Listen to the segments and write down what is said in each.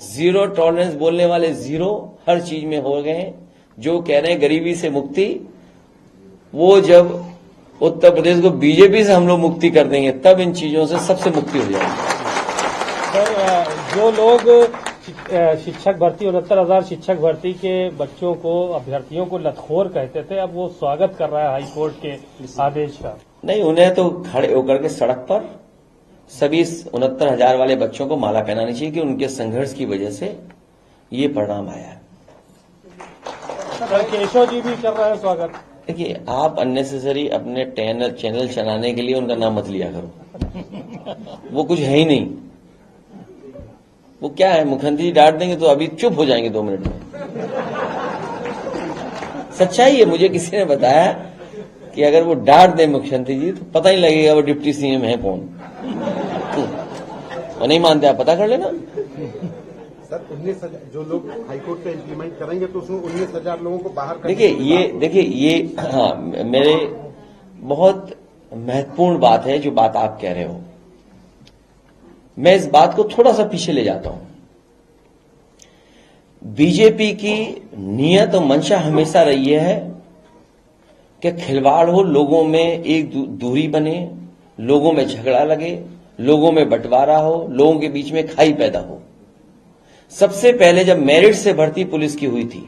Zero tolerance बोलने वाले zero हर चीज में हो गए हैं। जो कह रहे हैं गरीबी से मुक्ति, वो जब उत्तर प्रदेश को बीजेपी से हम लोग मुक्ति कर देंगे तब इन चीजों से सबसे मुक्ति हो जाएगी। सर, जो लोग शिक्षक भर्ती 69,000 शिक्षक भर्ती के बच्चों को, अभ्यर्थियों को लतखोर कहते थे, अब वो स्वागत कर रहा है हाईकोर्ट के आदेश का। नहीं, उन्हें तो खड़े होकर के सड़क पर सभी 69,000 वाले बच्चों को माला पहनानी चाहिए कि उनके संघर्ष की वजह से ये परिणाम आया है। केशव जी भी कर रहे हैं स्वागत। देखिए, आप अननेसेसरी अपने चैनल चलाने के लिए उनका नाम मत लिया करो। वो कुछ है ही नहीं। वो क्या है, मुख्यमंत्री जी डांट देंगे तो अभी चुप हो जाएंगे 2 मिनट में। सच्चाई है, मुझे किसी ने बताया कि अगर वो डांट दे मुख्यमंत्री जी तो पता ही लगेगा वो डिप्टी सीएम है कौन। वो नहीं मानते, आप पता कर लेना। सर, 19,000 जो लोग हाईकोर्ट से इम्प्लीमेंट करेंगे तो उसमें 19,000 लोगों को बाहर देखिए ये हाँ, मेरे बहुत महत्वपूर्ण बात है जो बात आप कह रहे हो। मैं इस बात को थोड़ा सा पीछे ले जाता हूं। बीजेपी की नियत और मंशा हमेशा रही है कि खिलवाड़ हो, लोगों में एक दूरी बने, लोगों में झगड़ा लगे, लोगों में बंटवारा हो, लोगों के बीच में खाई पैदा हो। सबसे पहले जब मेरिट से भर्ती पुलिस की हुई थी,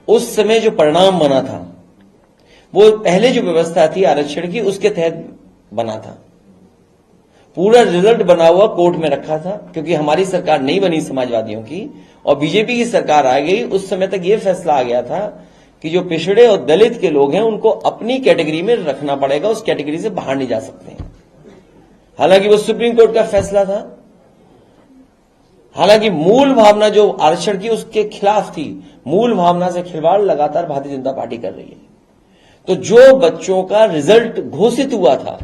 उस समय जो परिणाम बना था वो पहले जो व्यवस्था थी आरक्षण की, उसके तहत बना था। पूरा रिजल्ट बना हुआ कोर्ट में रखा था, क्योंकि हमारी सरकार नहीं बनी समाजवादियों की और बीजेपी की सरकार आ गई। उस समय तक यह फैसला आ गया था कि जो पिछड़े और दलित के लोग हैं उनको अपनी कैटेगरी में रखना पड़ेगा, उस कैटेगरी से बाहर नहीं जा सकते हैं। हालांकि वो सुप्रीम कोर्ट का फैसला था। हालांकि मूल भावना जो आरक्षण की उसके खिलाफ थी, मूल भावना से खिलवाड़ लगातार भारतीय जनता पार्टी कर रही है। तो जो बच्चों का रिजल्ट घोषित हुआ था,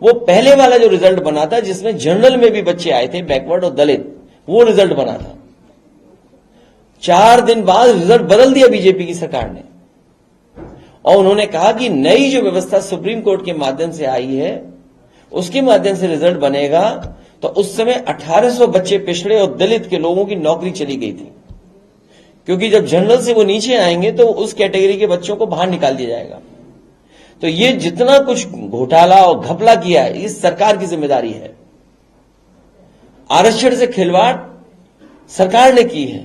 वो पहले वाला जो रिजल्ट बना था जिसमें जनरल में भी बच्चे आए थे, बैकवर्ड और दलित, वो रिजल्ट बना था। 4 दिन बाद रिजल्ट बदल दिया बीजेपी की सरकार ने और उन्होंने कहा कि नई जो व्यवस्था सुप्रीम कोर्ट के माध्यम से आई है उसके माध्यम से रिजल्ट बनेगा। तो उस समय 1800 बच्चे पिछड़े और दलित के लोगों की नौकरी चली गई थी, क्योंकि जब जनरल से वो नीचे आएंगे तो उस कैटेगरी के बच्चों को बाहर निकाल दिया जाएगा। तो ये जितना कुछ घोटाला और घपला किया है, इस सरकार की जिम्मेदारी है। आरक्षण से खिलवाड़ सरकार ने की है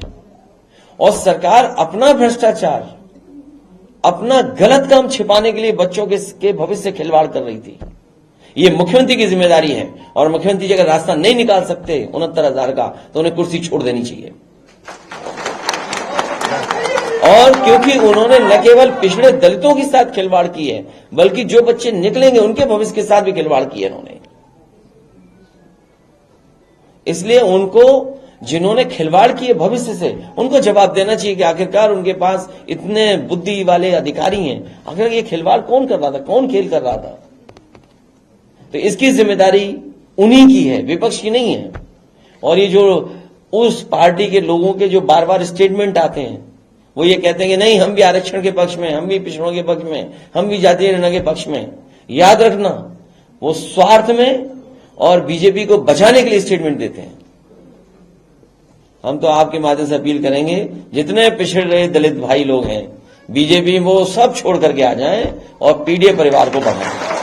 और सरकार अपना भ्रष्टाचार, अपना गलत काम छिपाने के लिए बच्चों के भविष्य से खिलवाड़ कर रही थी। ये मुख्यमंत्री की जिम्मेदारी है और मुख्यमंत्री जी अगर रास्ता नहीं निकाल सकते 69,000 का तो उन्हें कुर्सी छोड़ देनी चाहिए। और क्योंकि उन्होंने न केवल पिछड़े दलितों के साथ खिलवाड़ की है, बल्कि जो बच्चे निकलेंगे उनके भविष्य के साथ भी खिलवाड़ की है उन्होंने। इसलिए उनको, जिन्होंने खिलवाड़ किए भविष्य से, उनको जवाब देना चाहिए कि आखिरकार उनके पास इतने बुद्धि वाले अधिकारी हैं, आखिर ये खिलवाड़ कौन कर रहा था, कौन खेल कर रहा था। तो इसकी जिम्मेदारी उन्हीं की है, विपक्ष की नहीं है। और ये जो उस पार्टी के लोगों के जो बार बार स्टेटमेंट आते हैं, वो ये कहते हैं कि नहीं हम भी आरक्षण के पक्ष में, हम भी पिछड़ों के पक्ष में, हम भी जातीय निर्णय के पक्ष में। याद रखना, वो स्वार्थ में और बीजेपी को बचाने के लिए स्टेटमेंट देते हैं। हम तो आपके माध्यम से अपील करेंगे, जितने पिछड़ रहे दलित भाई लोग हैं बीजेपी, वो सब छोड़ करके आ जाएं और पीडीए परिवार को बढ़ाएं।